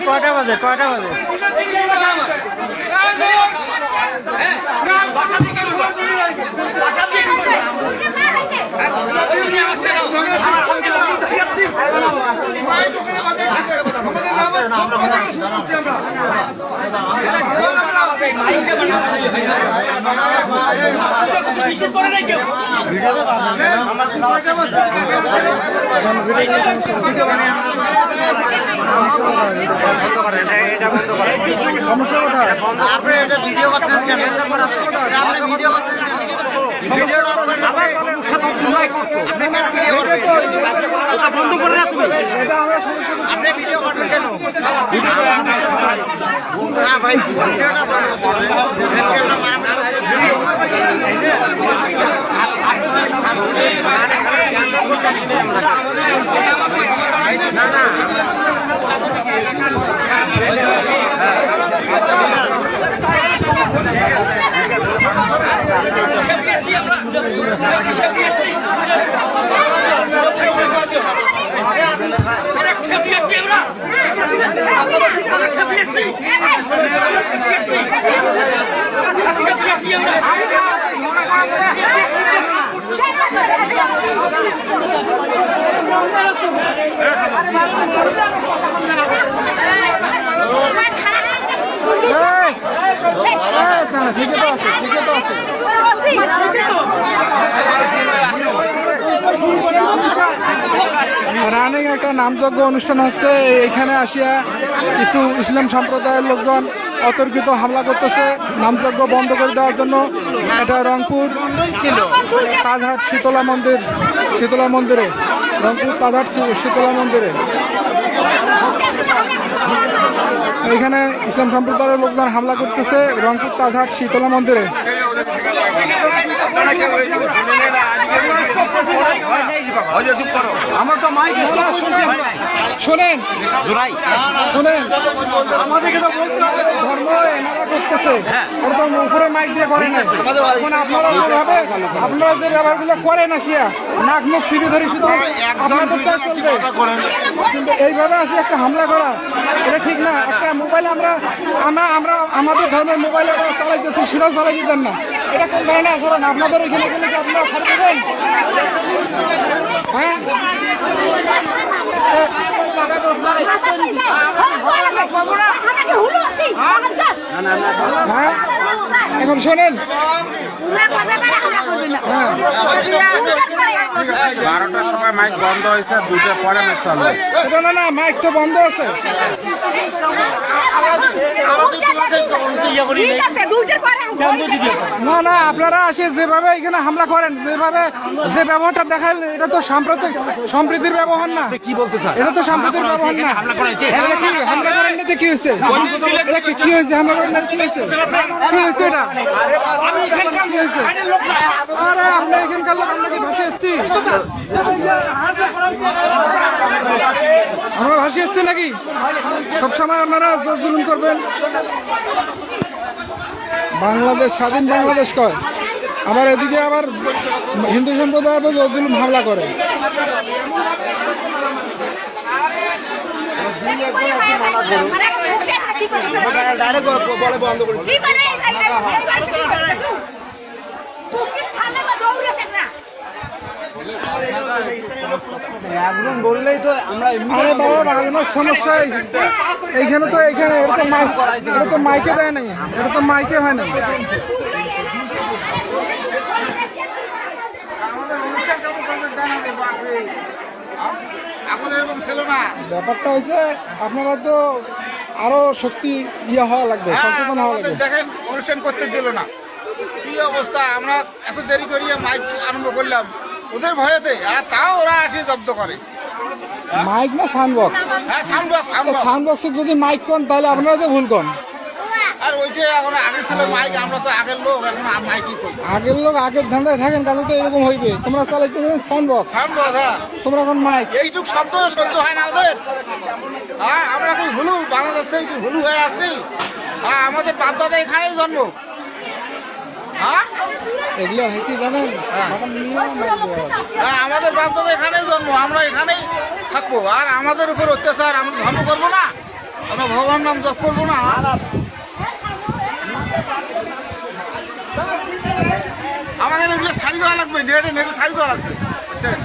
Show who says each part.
Speaker 1: কয়টা বাজে কয়টা বাজে? সমস্যা কোথায়? আপনি এটা ভিডিও করতেছেন কেন? আপনি ভিডিও করতেছেন বন্ধ করে রাখবেন। এটা আমরা সমস্যা, আপনি ভিডিও করবেন কেন? না ভাই ঠিকই তো আছে, ঠিকই তো আছে। রানিং একটা নামযজ্ঞ অনুষ্ঠান হচ্ছে, এখানে আসিয়া কিছু ইসলাম সম্প্রদায়ের লোকজন অতর্কিত হামলা করতেছে নামযজ্ঞ বন্ধ করে দেওয়ার জন্য। এটা রংপুর তাজহাট শীতলা মন্দিরে, রংপুর তাজহাট শীতলা মন্দিরে এখানে ইসলাম সম্প্রদায়ের লোকজন হামলা করতেছে রংপুর তাজহাট শীতলা মন্দিরে। শোনেন আমাদেরকে তো বলতে হবে ধর্ম এনারা করতেছে, ওরা তো উপরে মাইক দিয়ে করে না। এখন আপনারা যেভাবে আপনারা যে ব্যাপারগুলো করেন আসিয়া নাক মুখ ফিরে ধরে শুধু আপনাদের তো চলবে, কিন্তু এইভাবে আসে একটা হামলা করা এটা ঠিক না। একটা মোবাইল আমরা আমাদের ধর্মের মোবাইলে চালাইতেছি, সেটাও চালাই দিতেন না। এটা কোন ধরনের আচরণ? আপনাদের ওইখানে গেলে কি আপনারা ছাড় দেবেন? হ্যাঁ এখন শোনেন,
Speaker 2: 12টার সময় মাইক বন্ধ হয়েছে, 2টার পরে মাইক চালু।
Speaker 1: সেটা না, মাইক তো বন্ধ আছে। না না, আপনারা আসে যেভাবে এখানে হামলা করেন, যেভাবে যে ব্যবহারটা দেখান, এটা তো সম্প্রীতির ব্যবহার না। কি বলতে চান? এটা তো সম্প্রীতির ব্যবহার না। হামলা করেন না, কি হয়েছে? কি হয়েছে? হামলা করেন না, কি হয়েছে? কি হয়েছে? এটা কি হয়েছে? আরে আমরা এখানকার লোক, আমরা কি ভাসে এসছি? আমরা ভাসে এসছি নাকি? সবসময় আপনারা জুলুম করবেন। বাংলাদেশ স্বাধীন বাংলাদেশ কয়, আবার এদিকে আবার হিন্দু সম্প্রদায় জুলুম হামলা করে।
Speaker 2: একজন বললেই তো আমরা,
Speaker 1: আরে বাবা বাগানোর সমস্যা এইখানে তো, এইখানে এটা তো মাইকে দেয় নাই, এটা তো মাইকে হয় না। ব্যাপারটা হয়েছে আপনারা তো আরো শক্তি হওয়া লাগবে, সচেতন হওয়া লাগবে।
Speaker 2: দেখেন অনুষ্ঠান করতে দিল না, কি অবস্থা। আমরা এত দেরি করিয়ে মাইক আরম্ভ করলাম ওদের ভয়েতে, আর তাও ওরা আসে জব্দ করে।
Speaker 1: মাইক না সাউন্ড বক্স?
Speaker 2: হ্যাঁ সাউন্ড বক্স।
Speaker 1: সাউন্ড বক্সে যদি মাইক কোন, তাহলে আপনারা তো ভুল কোন।
Speaker 2: আর ওই যে এখন আগে ছিল মাইক, আমরা তো আগের লোক, এখন মাইকই করি।
Speaker 1: আগের লোক আগের ধান্দায় থাকেন, কাজে তো এরকম হইবে। তোমরা চালাইতে সাউন্ড বক্স,
Speaker 2: হ্যাঁ
Speaker 1: তোমরা এখন মাইক।
Speaker 2: এইটুক শব্দ সহ্য হয় না ওদের। হ্যাঁ আমরা কি ভুলু, বাংলাদেশ থেকে কি ভুলু হয়ে আসছি? হ্যাঁ আমাদের বাপদাদা এখানেই জন্ম। হ্যাঁ
Speaker 1: এগুলো কি জানেন,
Speaker 2: হ্যাঁ আমাদের বাপদাদা এখানেই জন্ম, আমরা এখানেই থাকবো। আর আমাদের উপর অত্যাচার আমরা ধর্ম করবো না? আমরা ভগবান নাম জপ করবো না। আমাদের এগুলো ছাড়ি দেওয়া লাগবে, নেটে নেটে ছাড়ি দেওয়া লাগবে, বুঝছেন?